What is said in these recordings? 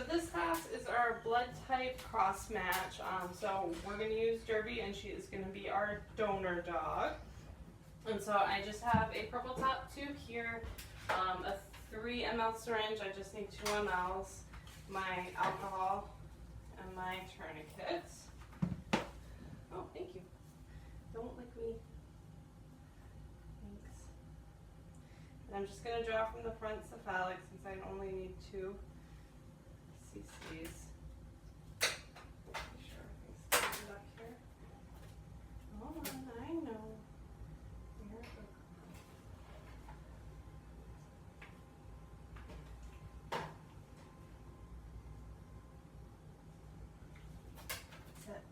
this task is our blood type cross match. So we're going to use Derby, and she is going to be our donor dog. And so I just have a purple top tube here, a 3 ml syringe. I just need 2 mLs, my alcohol, and my tourniquets. Oh, thank you. Don't lick me. Thanks. And I'm just going to draw from the front cephalic since I only need 2 cc's. Make sure everything's lined up here. Hold on, I know. Here we go. That's it.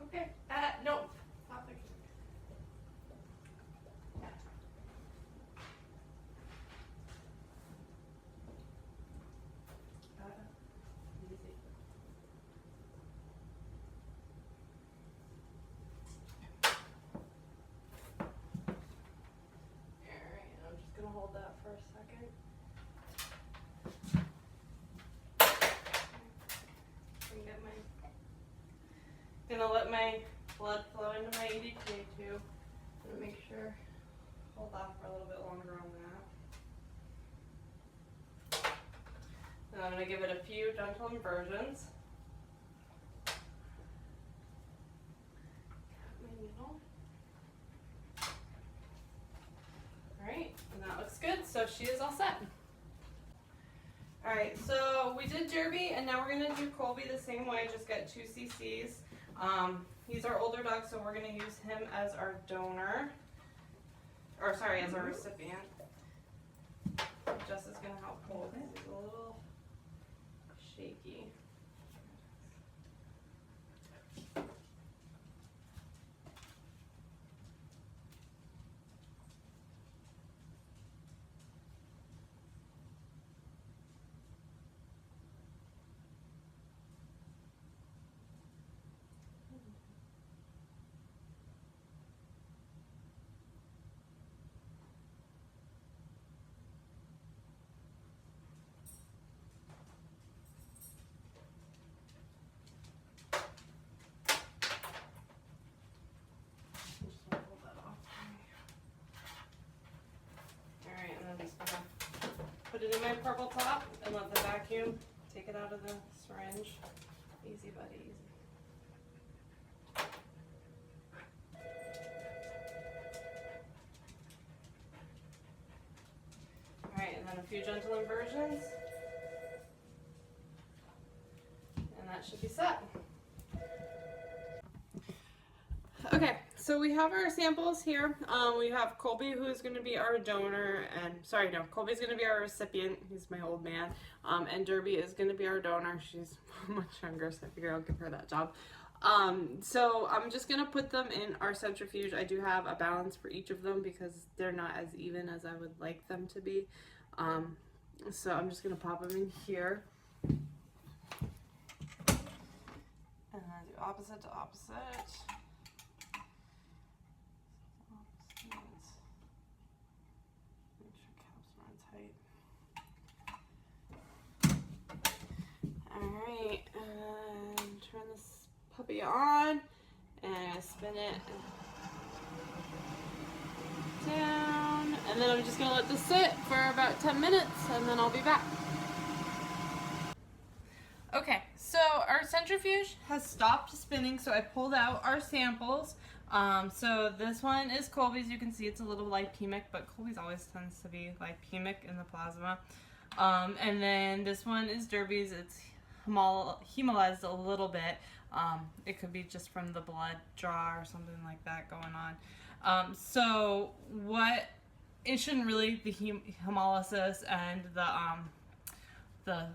Okay. No. Stop it. Easy. Alright, I'm just gonna hold that for a second. Gonna let my blood flow into my EDTA tube and make sure, hold off for a little bit longer on that. And I'm gonna give it a few gentle inversions. My needle. Alright, and that looks good, so she is all set. Alright, so we did Derby, and now we're going to do Colby the same way, just get 2 cc's. He's our older dog, so we're going to use him as our donor, or sorry, as our recipient. Jess is going to help pull because he's a little shaky. Put it in my purple top and let the vacuum take it out of the syringe. Easy, buddy, easy. Alright, and then a few gentle inversions. And that should be set. Okay, so we have our samples here. We have Colby, who is going to be our donor, and Colby's going to be our recipient. He's my old man. And Derby is going to be our donor. She's much younger, so I figure I'll give her that job. So I'm just going to put them in our centrifuge. I do have a balance for each of them because they're not as even as I would like them to be. So I'm just going to pop them in here. And then do opposite to opposite. Alright, and turn this puppy on and spin it down, and then I'm just going to let this sit for about 10 minutes and then I'll be back. Okay, so our centrifuge has stopped spinning, so I pulled out our samples. So this one is Colby's. You can see it's a little lipemic, but Colby's always tends to be lipemic in the plasma. And then this one is Derby's. It's hemolyzed a little bit. It could be just from the blood draw or something like that going on. So it shouldn't really, the hemolysis and the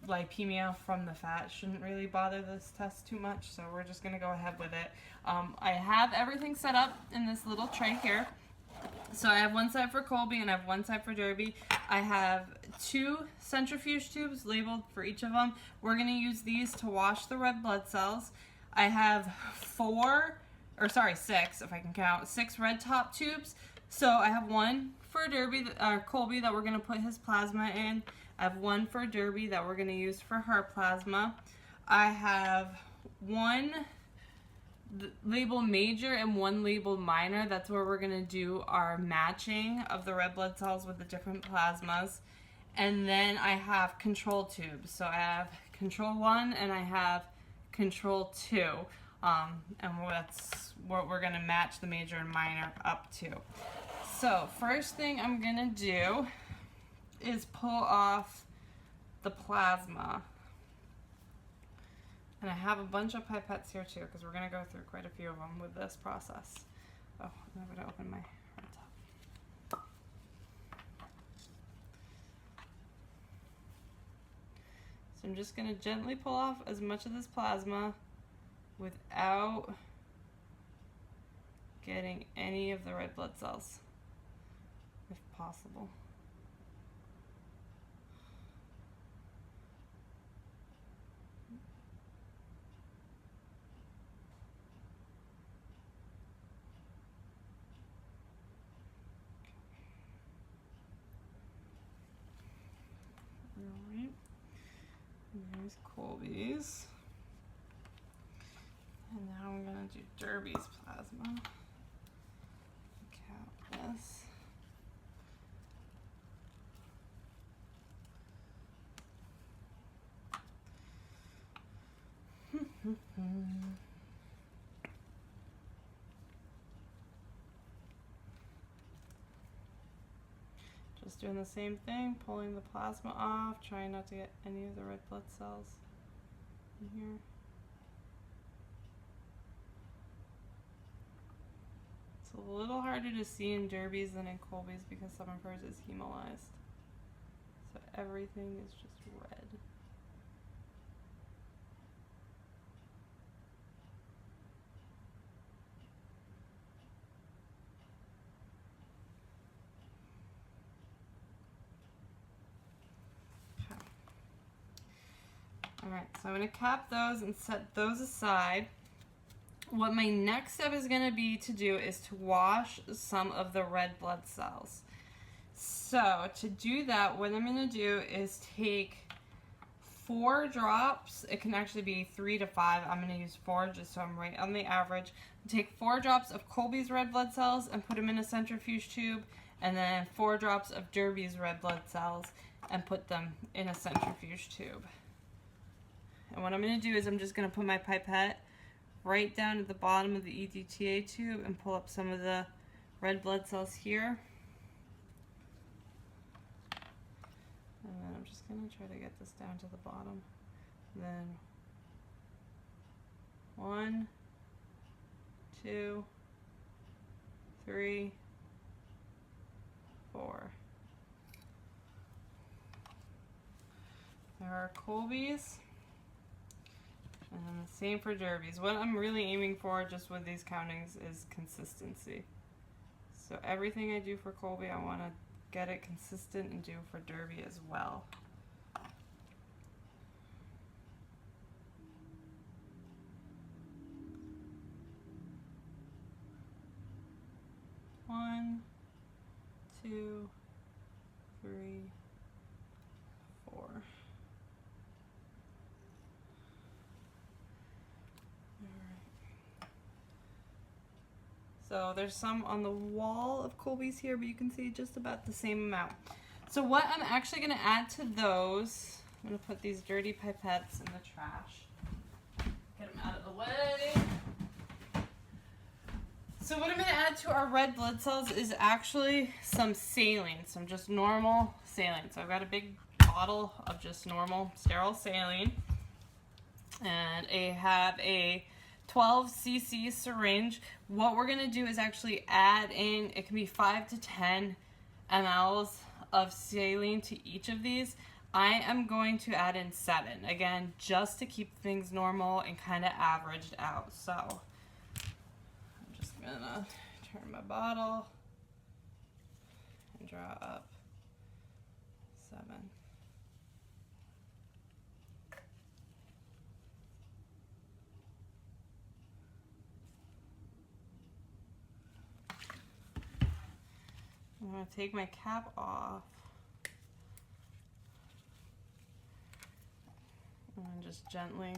lipemia from the fat shouldn't really bother this test too much, so we're just going to go ahead with it. I have everything set up in this little tray here. So I have one side for Colby and I have one side for Derby. I have 2 centrifuge tubes labeled for each of them. We're going to use these to wash the red blood cells. I have 6, if I can count, 6 red top tubes. So I have one for Colby that we're going to put his plasma in. I have one for Derby that we're going to use for her plasma. I have one label major and one label minor. That's where we're going to do our matching of the red blood cells with the different plasmas. And then I have control tubes. So I have control 1 and I have control 2. And that's what we're going to match the major and minor up to. So first thing I'm going to do is pull off the plasma. And I have a bunch of pipettes here too, because we're going to go through quite a few of them with this process. Oh, I'm going to open my red top. So I'm just going to gently pull off as much of this plasma without getting any of the red blood cells, if possible. Alright, there's Colby's. And now I'm going to do Derby's plasma. Count this. Just doing the same thing, pulling the plasma off, trying not to get any of the red blood cells in here. It's a little harder to see in Derby's than in Colby's because some of hers is hemolyzed. So everything is just red. Alright, so I'm going to cap those and set those aside. What my next step is going to be to do is to wash some of the red blood cells. So to do that, what I'm going to do is take 4 drops. It can actually be 3 to 5. I'm going to use 4 just so I'm right on the average. Take 4 drops of Colby's red blood cells and put them in a centrifuge tube, and then 4 drops of Derby's red blood cells and put them in a centrifuge tube. And what I'm going to do is I'm just going to put my pipette right down at the bottom of the EDTA tube and pull up some of the red blood cells here. And then I'm just going to try to get this down to the bottom. And then 1, 2, 3, 4. There are Colby's. And then the same for Derby's. What I'm really aiming for just with these countings is consistency. So everything I do for Colby, I want to get it consistent and do for Derby as well. One, 2, 3, 4. So there's some on the wall of Colby's here, but you can see just about the same amount. So what I'm actually going to add to those, I'm going to put these dirty pipettes in the trash. Get them out of the way. So what I'm going to add to our red blood cells is actually some saline, some just normal saline. So I've got a big bottle of just normal sterile saline. And I have a 12 cc syringe. What we're going to do is actually add in, it can be 5 to 10 mLs of saline to each of these. I am going to add in 7, again, just to keep things normal and kind of averaged out. So I'm just going to turn my bottle and draw up 7. going to take my cap off. And just gently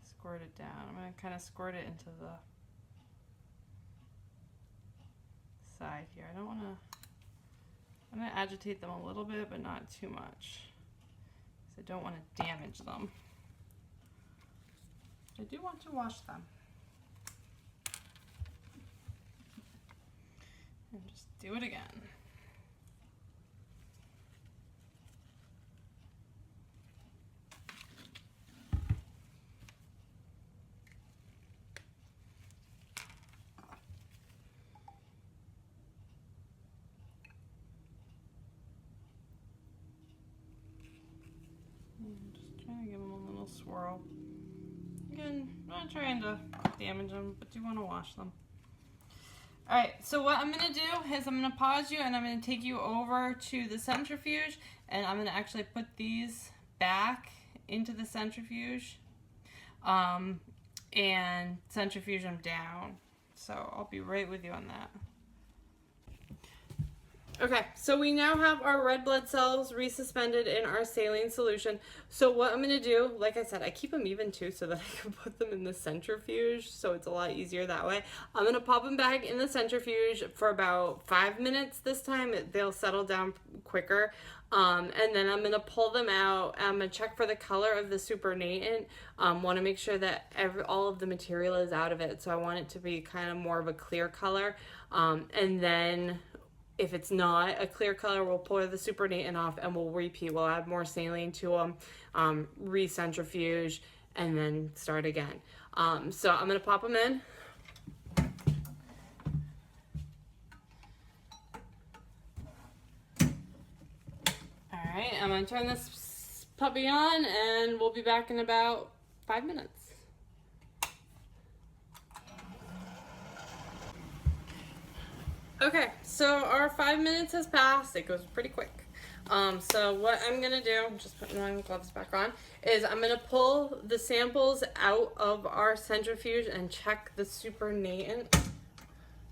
squirt it down. I'm going to kind of squirt it into the side here. I don't want to, I'm going to agitate them a little bit, but not too much, because I don't want to damage them. I do want to wash them. And just do it again. Just trying to give them a little swirl. Again, not trying to damage them, but do want to wash them. Alright, so what I'm going to do is I'm going to pause you and I'm going to take you over to the centrifuge, and I'm going to actually put these back into the centrifuge and centrifuge them down. So I'll be right with you on that. Okay, so we now have our red blood cells resuspended in our saline solution. So what I'm going to do, like I said, I keep them even too so that I can put them in the centrifuge, so it's a lot easier that way. I'm going to pop them back in the centrifuge for about 5 minutes this time. They'll settle down quicker. And then I'm going to pull them out. I'm going to check for the color of the supernatant. Want to make sure that all of the material is out of it. So I want it to be kind of more of a clear color. And then if it's not a clear color, we'll pour the supernatant off and we'll repeat. We'll add more saline to them, re-centrifuge, and then start again. So I'm going to pop them in. Alright, I'm going to turn this puppy on and we'll be back in about 5 minutes. Okay, so our 5 minutes has passed. It goes pretty quick. So what I'm gonna do, I'm just putting my gloves back on, is I'm gonna pull the samples out of our centrifuge and check the supernatant.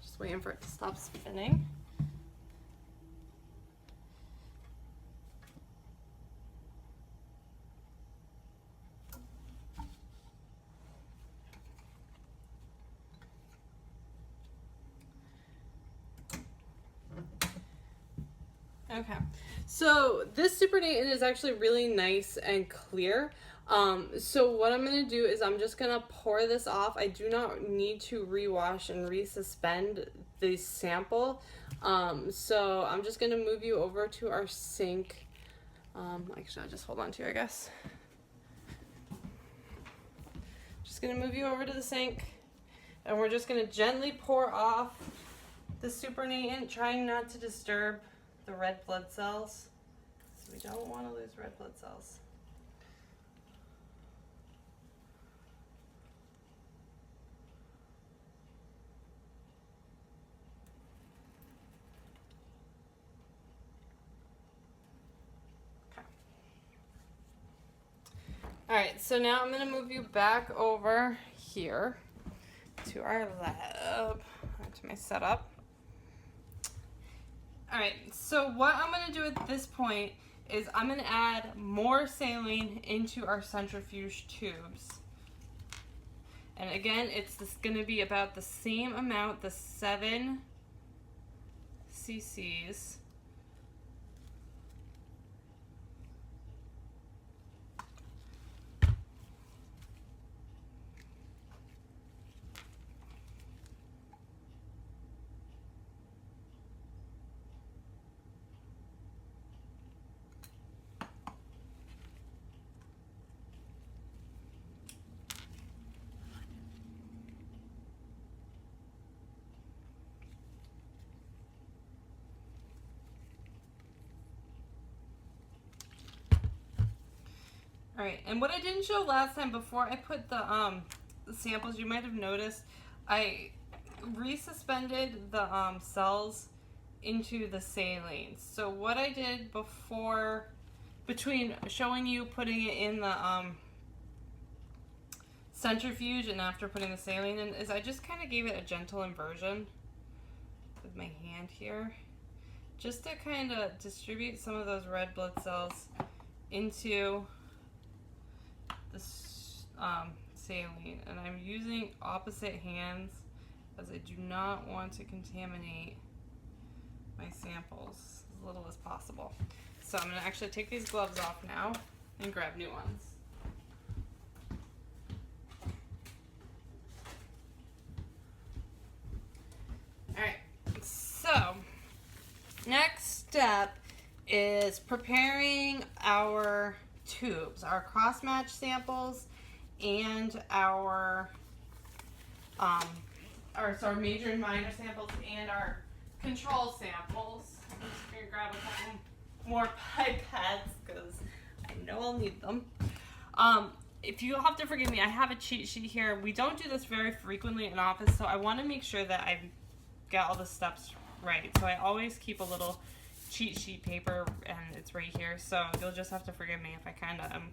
Just waiting for it to stop spinning. Okay, so this supernatant is actually really nice and clear. So what I'm going to do is I'm just going to pour this off. I do not need to rewash and resuspend the sample. So I'm just going to move you over to our sink. Actually, I'll just hold on to you, I guess. Just going to move you over to the sink, and we're just going to gently pour off the supernatant, trying not to disturb the red blood cells. So we don't want to lose red blood cells. Okay. Alright, so now I'm going to move you back over here to our lab, to my setup. Alright, so what I'm going to do at this point is I'm going to add more saline into our centrifuge tubes. And again, it's going to be about the same amount, the 7 cc's. Alright, and what I didn't show last time before I put the samples, you might have noticed, I resuspended the cells into the saline. So what I did before, between showing you putting it in the centrifuge and after putting the saline in, is I just kind of gave it a gentle inversion with my hand here. just to kind of distribute some of those red blood cells into the saline. And I'm using opposite hands as I do not want to contaminate my samples as little as possible. So I'm going to actually take these gloves off now and grab new ones. Alright, so next step is preparing our tubes, our cross-match samples, and our major and minor samples, and our control samples. I'm just going to grab a couple more pipettes because I know I'll need them. If you'll have to forgive me, I have a cheat sheet here. We don't do this very frequently in office, so I want to make sure that I've got all the steps right. So I always keep a little cheat sheet paper, and it's right here. So you'll just have to forgive me if I kind of am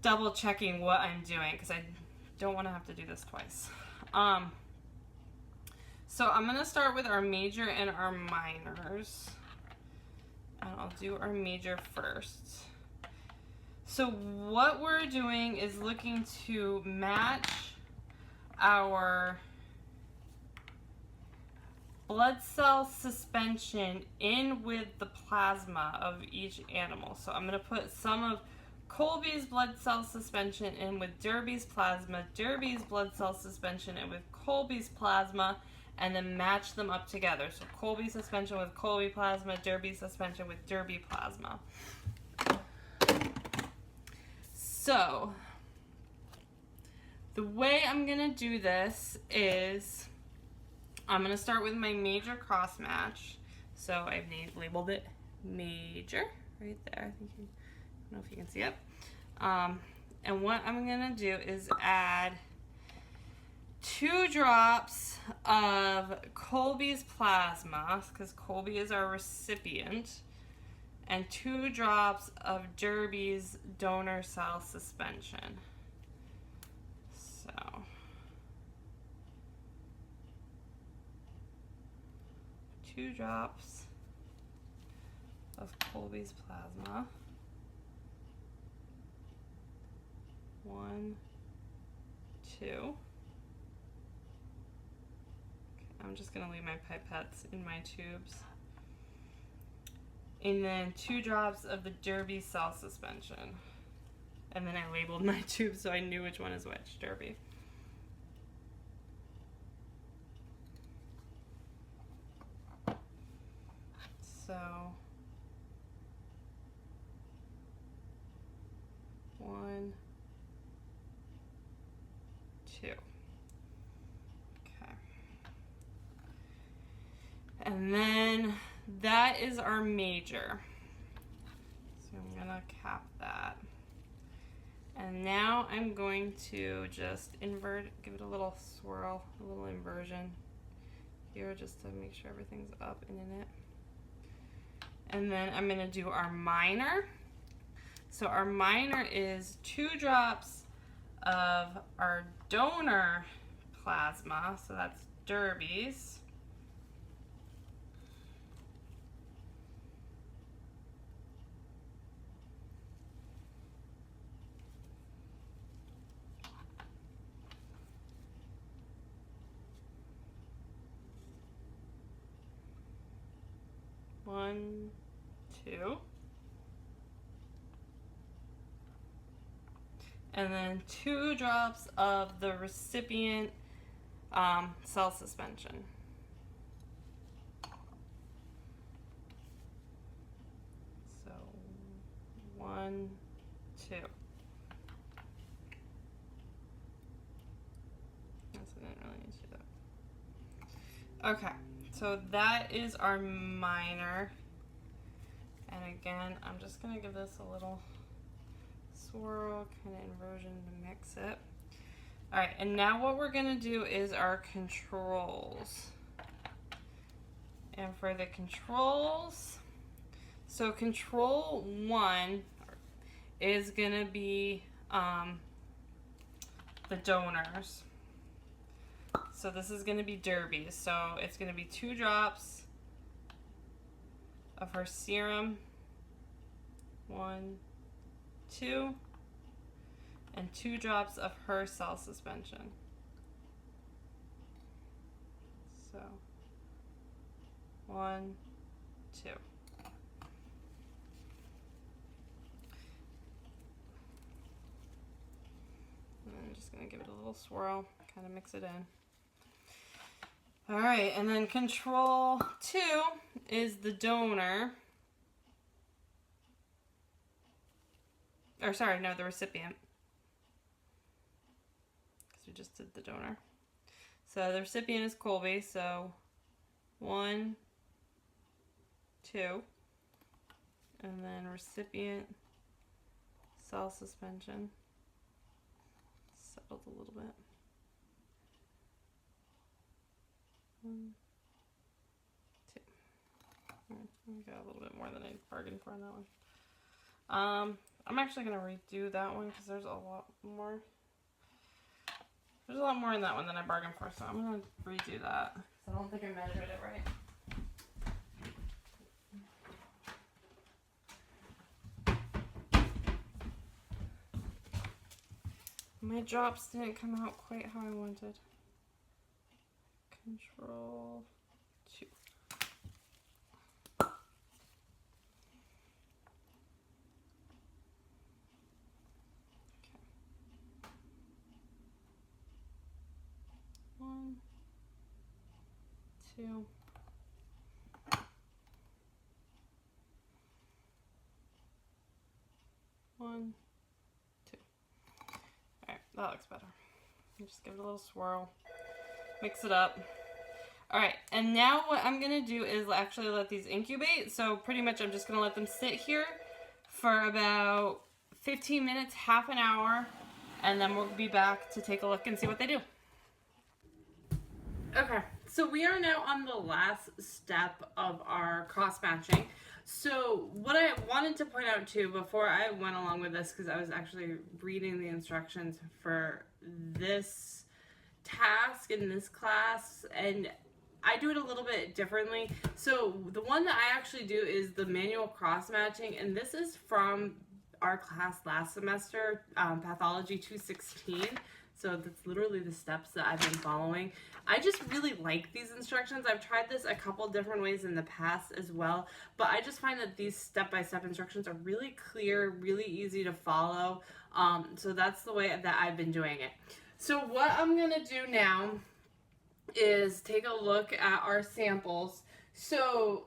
double checking what I'm doing, because I don't want to have to do this twice. So I'm going to start with our major and our minors. And I'll do our major first. So what we're doing is looking to match our blood cell suspension in with the plasma of each animal. So I'm going to put some of Colby's blood cell suspension in with Derby's plasma, Derby's blood cell suspension in with Colby's plasma, and then match them up together. So Colby suspension with Colby plasma, Derby suspension with Derby plasma. So the way I'm going to do this is I'm going to start with my major cross match. So I've labeled it major right there. I don't know if you can see it. And what I'm going to do is add 2 drops of Colby's plasma, because Colby is our recipient, and 2 drops of Derby's donor cell suspension. So two drops of Colby's plasma. 1, 2. Okay, I'm just going to leave my pipettes in my tubes. And then 2 drops of the Derby cell suspension. And then I labeled my tubes so I knew which one is which, Derby. So 1, 2. Okay. And then that is our major. So I'm gonna cap that. And now I'm going to just invert, give it a little swirl, a little inversion here just to make sure everything's up and in it. And then I'm gonna do our minor. So our minor is 2 drops of our donor plasma, so that's Derby's. One, 2. And then 2 drops of the recipient cell suspension. So 1, 2. I didn't really need to do that. Okay, so that is our minor. And again, I'm just going to give this a little swirl, kind of inversion to mix it. All right, and now what we're going to do is our controls. And for the controls, so control 1 is going to be the donors. So this is going to be Derby. So it's going to be 2 drops of her serum. 1, 2, and 2 drops of her cell suspension. So 1, 2. And I'm just going to give it a little swirl, kind of mix it in. All right, and then control 2 is the donor. Or sorry, no, the recipient. Because we just did the donor. So the recipient is Colby, so 1, 2. And then recipient, cell suspension. Settled a little bit. 1, 2. I got a little bit more than I bargained for on that one. I'm actually going to redo that one because there's a lot more. There's a lot more in that one than I bargained for, so I'm going to redo that. I don't think I measured it right. My drops didn't come out quite how I wanted. Control 2. Okay. 1, 2. One, 2. Alright, that looks better. Just give it a little swirl. Mix it up. Alright, and now what I'm going to do is actually let these incubate. So pretty much I'm just going to let them sit here for about 15 minutes, half an hour, and then we'll be back to take a look and see what they do. Okay, so we are now on the last step of our cross matching. So what I wanted to point out too before I went along with this, because I was actually reading the instructions for this task in this class, and I do it a little bit differently. So the one that I actually do is the manual cross matching, and this is from our class last semester, Pathology 216. So that's literally the steps that I've been following. I just really like these instructions. I've tried this a couple different ways in the past as well, but I just find that these step-by-step instructions are really clear, really easy to follow. So that's the way that I've been doing it. So what I'm gonna do now is take a look at our samples. So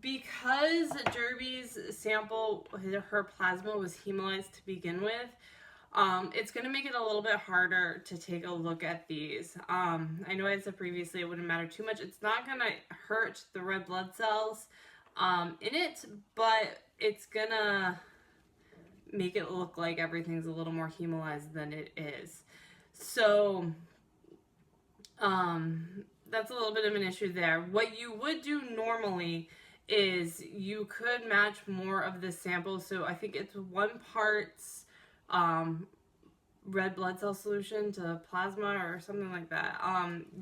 because Derby's sample, her plasma was hemolyzed to begin with, it's going to make it a little bit harder to take a look at these. I know I said previously it wouldn't matter too much. It's not going to hurt the red blood cells in it, but it's going to make it look like everything's a little more hemolyzed than it is. So that's a little bit of an issue there. What you would do normally is you could match more of the sample. So I think it's 1 parts red blood cell solution to plasma or something like that.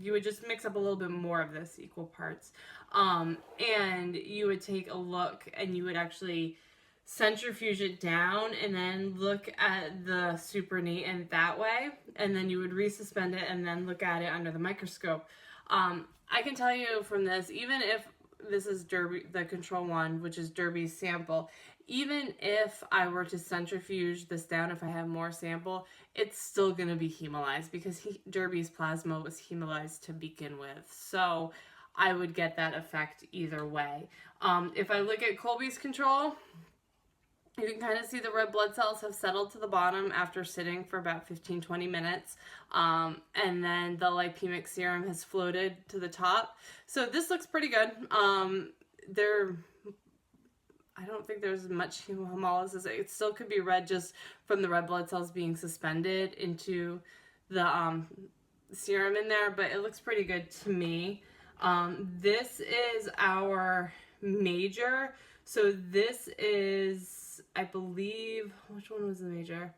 You would just mix up a little bit more of this, equal parts. And you would take a look and you would actually centrifuge it down and then look at the supernatant that way. And then you would resuspend it and then look at it under the microscope. I can tell you from this, even if this is Derby, the control one, which is Derby's sample, even if I were to centrifuge this down, if I have more sample, it's still going to be hemolyzed because Derby's plasma was hemolyzed to begin with. So I would get that effect either way. If I look at Colby's control, you can kind of see the red blood cells have settled to the bottom after sitting for about 15-20 minutes. And then the lipemic serum has floated to the top. So this looks pretty good. I don't think there's much hemolysis. It still could be red just from the red blood cells being suspended into the serum in there, but it looks pretty good to me. This is our major. So this is, I believe, which one was the major?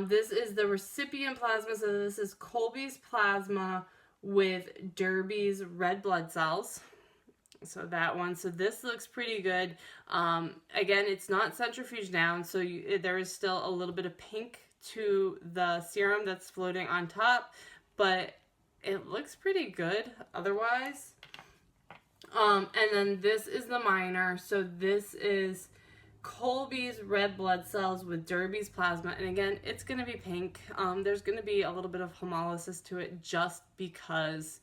This is the recipient plasma. So this is Colby's plasma with Derby's red blood cells. So that one. So this looks pretty good. Again, it's not centrifuge down, so there is still a little bit of pink to the serum that's floating on top, but it looks pretty good otherwise. And then this is the minor. So this is Colby's red blood cells with Derby's plasma. And again, it's going to be pink. There's going to be a little bit of hemolysis to it just because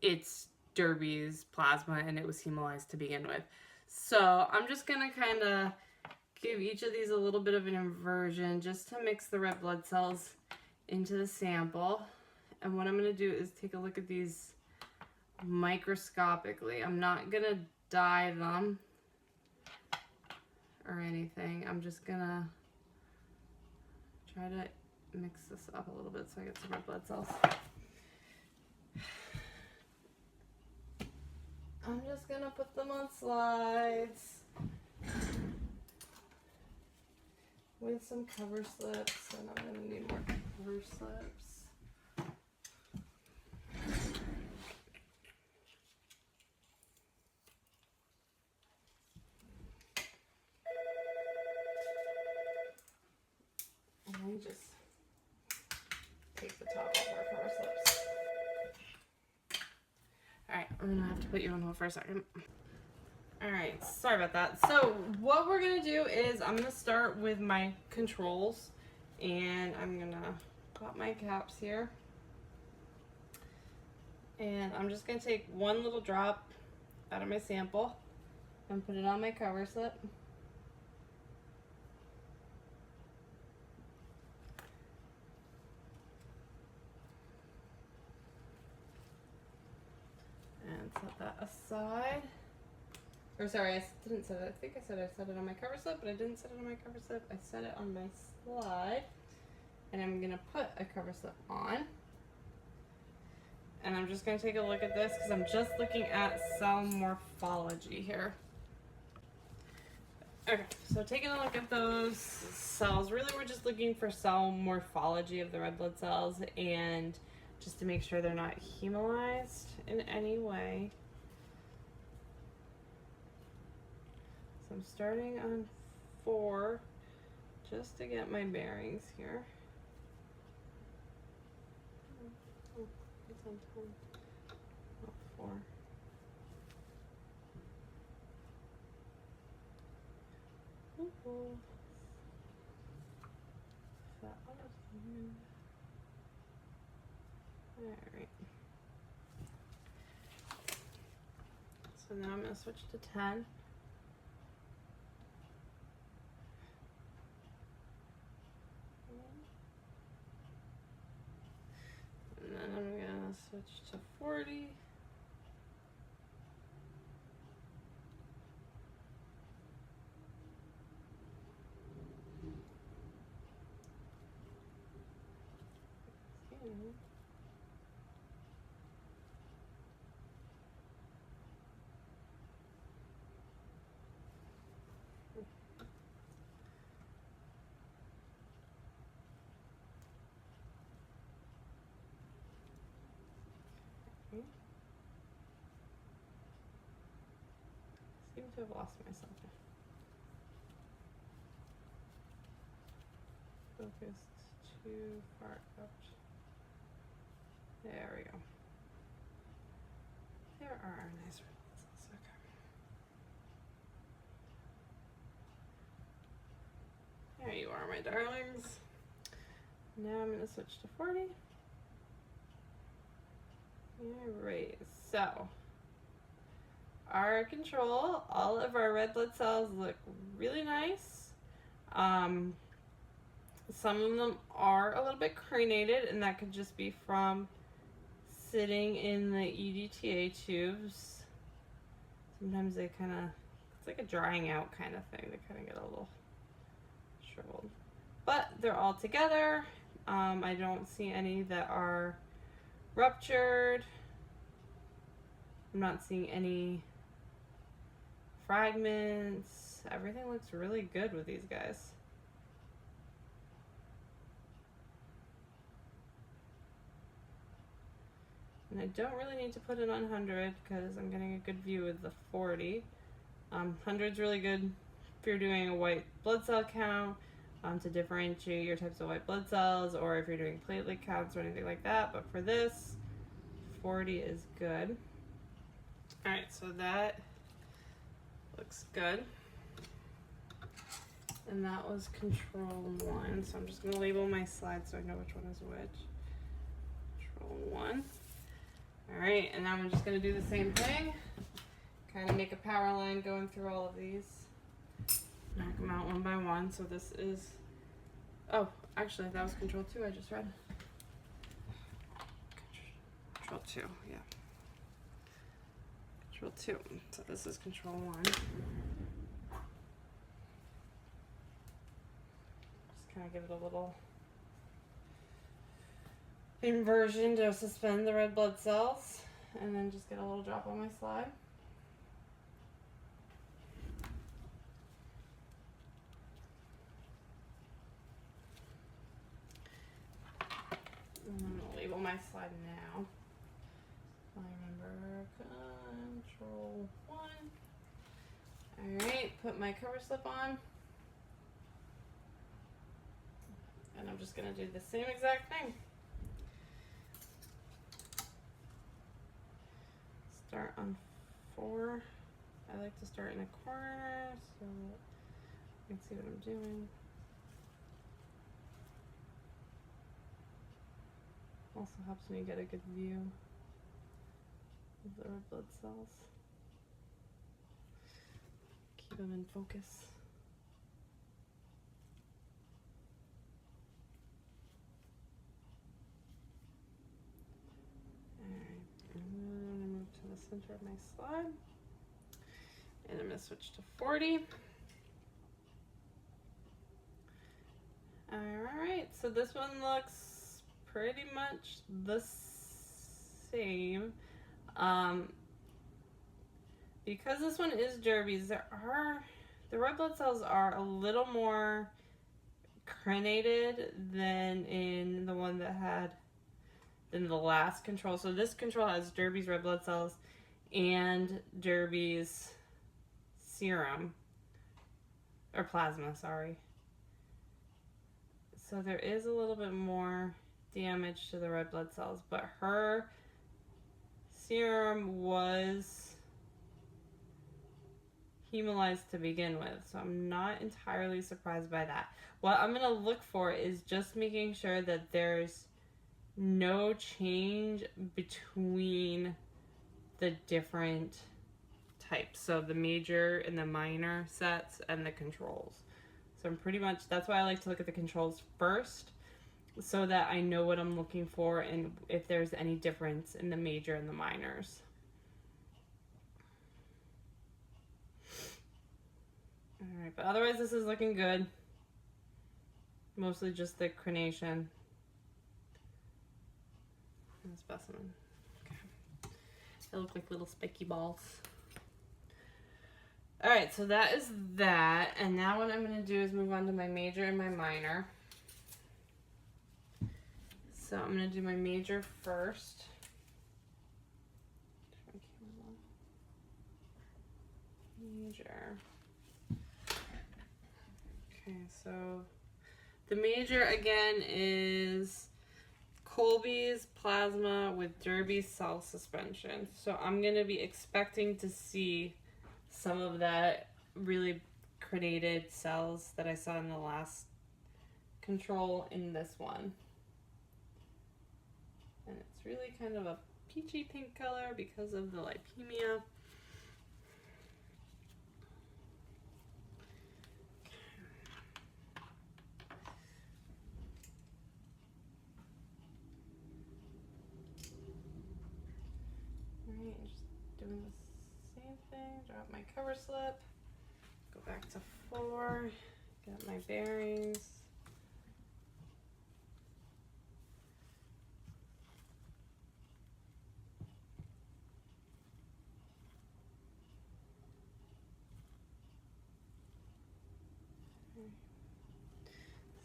it's Derby's plasma and it was hemolyzed to begin with. So I'm just going to kind of give each of these a little bit of an inversion just to mix the red blood cells into the sample. And what I'm going to do is take a look at these microscopically. I'm not going to dye them or anything. I'm just going to try to mix this up a little bit so I get some red blood cells. I'm just going to put them on slides with some cover slips, and I'm going to need more cover slips. And I just take the top off our cover slips. Alright, I'm going to have to put you on hold for a second. Alright, sorry about that. So what we're going to do is I'm going to start with my controls, and I'm going to pop my caps here. And I'm just going to take one little drop out of my sample and put it on my cover slip. And set that aside. Or sorry, I didn't set it. I think I said it on my cover slip, but I didn't set it on my cover slip. I set it on my slide. And I'm going to put a cover slip on. And I'm just going to take a look at this because I'm just looking at cell morphology here. Okay, so taking a look at those cells, really we're just looking for cell morphology of the red blood cells and just to make sure they're not hemolyzed in any way. So I'm starting on 4 just to get my bearings here. Oh, it's on 10, not 4. Alright. So now I'm going to switch to 10. And then I'm going to switch to 40. Seem to have lost myself. Focused too far out. There we go. There are our nice red blood cells. Okay. There you are, my darlings. Now I'm going to switch to 40. Alright, so our control, all of our red blood cells look really nice. Some of them are a little bit carinated, and that could just be from sitting in the EDTA tubes. Sometimes they kind of, it's like a drying out kind of thing. They kind of get a little shriveled. But they're all together. I don't see any that are ruptured. I'm not seeing any fragments. Everything looks really good with these guys. I don't really need to put it on 100 because I'm getting a good view with the 40. 100's really good if you're doing a white blood cell count to differentiate your types of white blood cells, or if you're doing platelet counts or anything like that. But for this, 40 is good. All right, so that looks good. And that was control 1. So I'm just going to label my slide so I know which one is which. Control 1. All right, and now I'm just going to do the same thing. Kind of make a power line going through all of these. Knock them out one by one. So this is, oh, actually that was control 2 I just read. Control 2, yeah. Control 2. So this is control 1. Kind of give it a little inversion to suspend the red blood cells, and then just get a little drop on my slide. And I'm going to label my slide now. I remember control 1. Alright, put my cover slip on. And I'm just going to do the same exact thing. Start on 4. I like to start in a corner so you can see what I'm doing. Also helps me get a good view of the red blood cells. Keep them in focus. Center of my slide, and I'm going to switch to 40. Alright, so this one looks pretty much the same. Because this one is Derby's, the red blood cells are a little more crenated than in the one that had in the last control. So this control has Derby's red blood cells and Derby's serum, or plasma, sorry. So there is a little bit more damage to the red blood cells, but her serum was hemolyzed to begin with, so I'm not entirely surprised by that. What I'm going to look for is just making sure that there's no change between the different types, so the major and the minor sets and the controls. So I'm pretty much, that's why I like to look at the controls first, so that I know what I'm looking for and if there's any difference in the major and the minors. Alright, but otherwise this is looking good. Mostly just the crenation and the specimen. Okay. They look like little spiky balls. Alright, so that is that. And now what I'm going to do is move on to my major and my minor. So I'm going to do my major first. Major. Okay, so the major again is Colby's plasma with Derby's cell suspension. So I'm going to be expecting to see some of that really crenated cells that I saw in the last control in this one. And it's really kind of a peachy pink color because of the lipemia. Doing the same thing, drop my cover slip, go back to 4, get my bearings.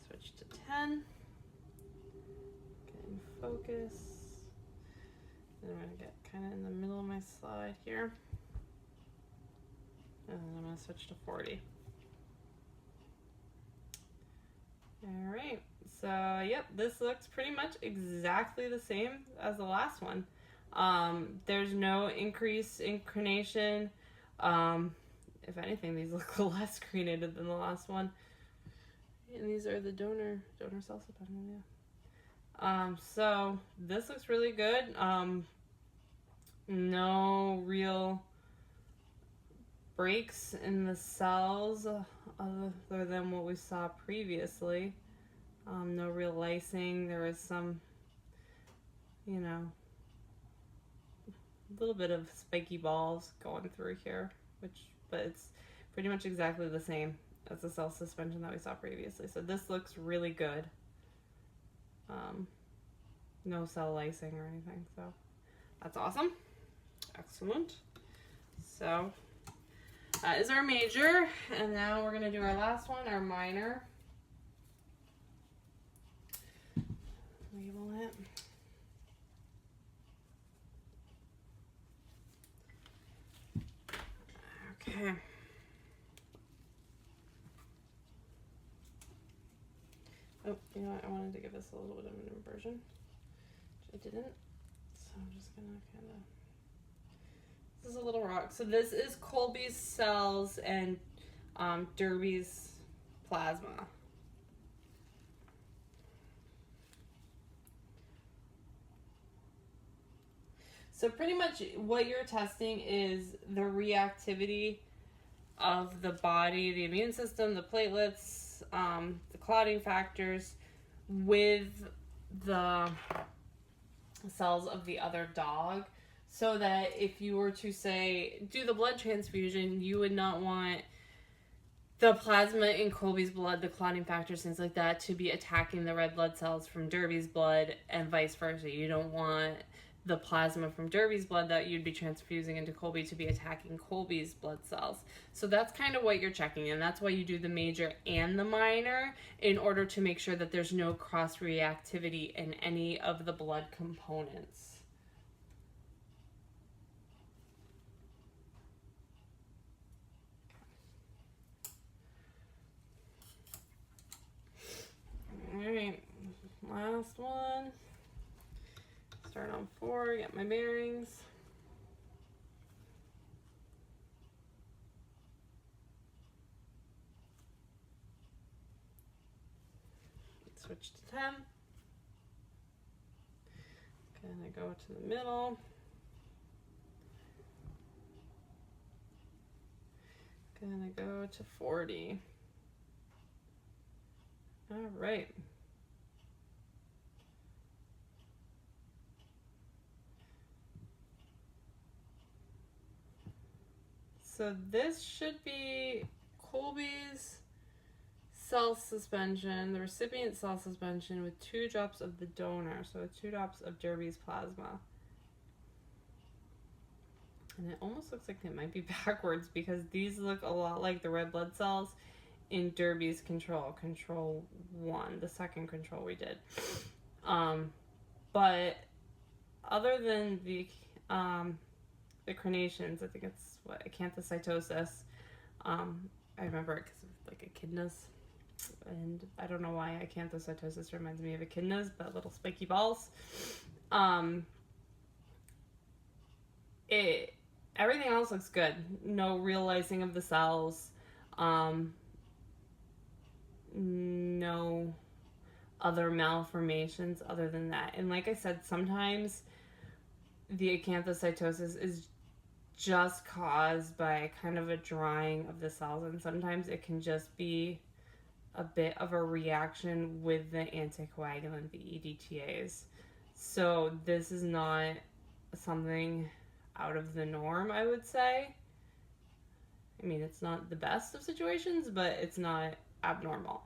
Switch to 10, get in focus. And I'm gonna get kind of in the middle of my slide here. And then I'm gonna switch to 40. All right, so yep, this looks pretty much exactly the same as the last one. There's no increase in crenation. If anything, these look less crenated than the last one. And these are the donor cell suspension, yeah. So this looks really good. No real breaks in the cells other than what we saw previously. No real lysing. There was some, you know, a little bit of spiky balls going through here, but it's pretty much exactly the same as the cell suspension that we saw previously. So this looks really good. No cell lysing or anything, so that's awesome. Excellent. So that is our major, and now we're gonna do our last one, our minor. Label it. Okay. Oh, you know what? I wanted to give this a little bit of an inversion, which I didn't. So I'm just gonna kind of. This is a little rock. So this is Colby's cells and Derby's plasma. So pretty much what you're testing is the reactivity of the body, the immune system, the platelets, the clotting factors with the cells of the other dog, so that if you were to say do the blood transfusion, you would not want the plasma in Colby's blood, the clotting factors, things like that, to be attacking the red blood cells from Derby's blood and vice versa. You don't want the plasma from Derby's blood that you'd be transfusing into Colby to be attacking Colby's blood cells. So that's kind of what you're checking, and that's why you do the major and the minor, in order to make sure that there's no cross-reactivity in any of the blood components. All right, last one. Start on 4, get my bearings. Switch to 10. Gonna go to the middle. Gonna go to 40. All right. So this should be Colby's cell suspension, the recipient cell suspension, with 2 drops of the donor, so 2 drops of Derby's plasma. And it almost looks like it might be backwards, because these look a lot like the red blood cells in Derby's control 1, the second control we did. But other than the crenations, I think it's what, acanthocytosis. I remember it because of like echidnas, and I don't know why acanthocytosis reminds me of echidnas, but little spiky balls. Everything else looks good. No real lysing of the cells. No other malformations other than that. And like I said, sometimes the acanthocytosis is just caused by kind of a drying of the cells, and sometimes it can just be a bit of a reaction with the anticoagulant, the EDTAs. So this is not something out of the norm, I would say. I mean, it's not the best of situations, but it's not abnormal.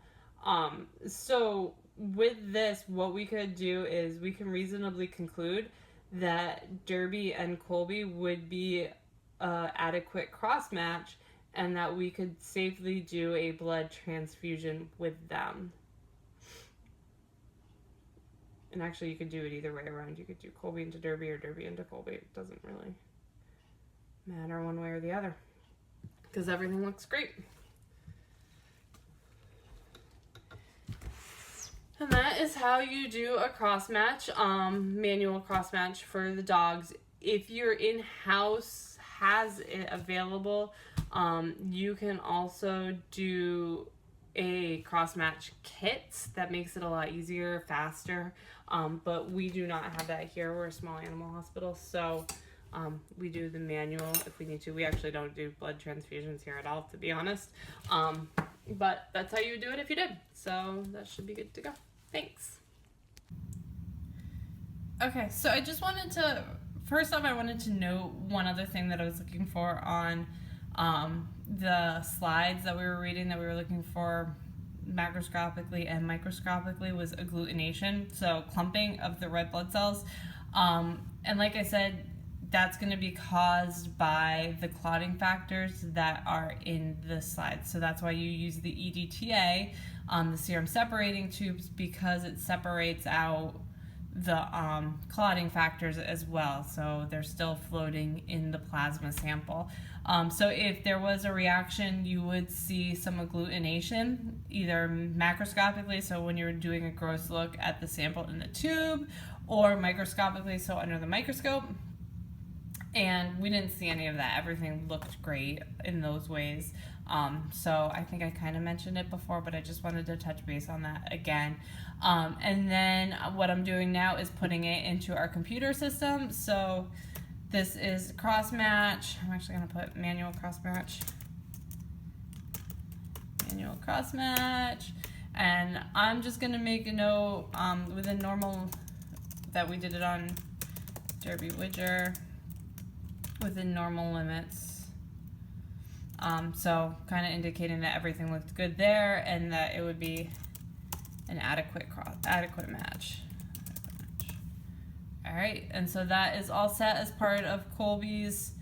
So with this, what we could do is we can reasonably conclude that Derby and Colby would be adequate cross match, and that we could safely do a blood transfusion with them. And actually, you could do it either way around. You could do Colby into Derby or Derby into Colby. It doesn't really matter one way or the other because everything looks great. And that is how you do a cross match, manual cross match for the dogs. If your in-house has it available, you can also do a cross match kit that makes it a lot easier, faster. But we do not have that here. We're a small animal hospital, so we do the manual if we need to. We actually don't do blood transfusions here at all, to be honest. But that's how you would do it if you did. So that should be good to go. Thanks. Okay, so I just wanted to, first off, I wanted to note one other thing that I was looking for on the slides that we were reading, that we were looking for macroscopically and microscopically, was agglutination, so clumping of the red blood cells. And like I said, that's going to be caused by the clotting factors that are in the slides. So that's why you use the EDTA on the serum separating tubes, because it separates out the clotting factors as well. So they're still floating in the plasma sample. So if there was a reaction, you would see some agglutination, either macroscopically, so when you're doing a gross look at the sample in the tube, or microscopically, so under the microscope. And we didn't see any of that. Everything looked great in those ways. So I think I kind of mentioned it before, but I just wanted to touch base on that again. And then what I'm doing now is putting it into our computer system. So this is cross match. I'm actually going to put manual cross match. Manual cross match. And I'm just going to make a note within normal that we did it on Derby Widger within normal limits. So kind of indicating that everything looked good there and that it would be an adequate match. All right, and so that is all set as part of Colby's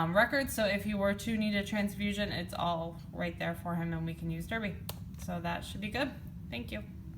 record. So if you were to need a transfusion, it's all right there for him and we can use Derby. So that should be good. Thank you.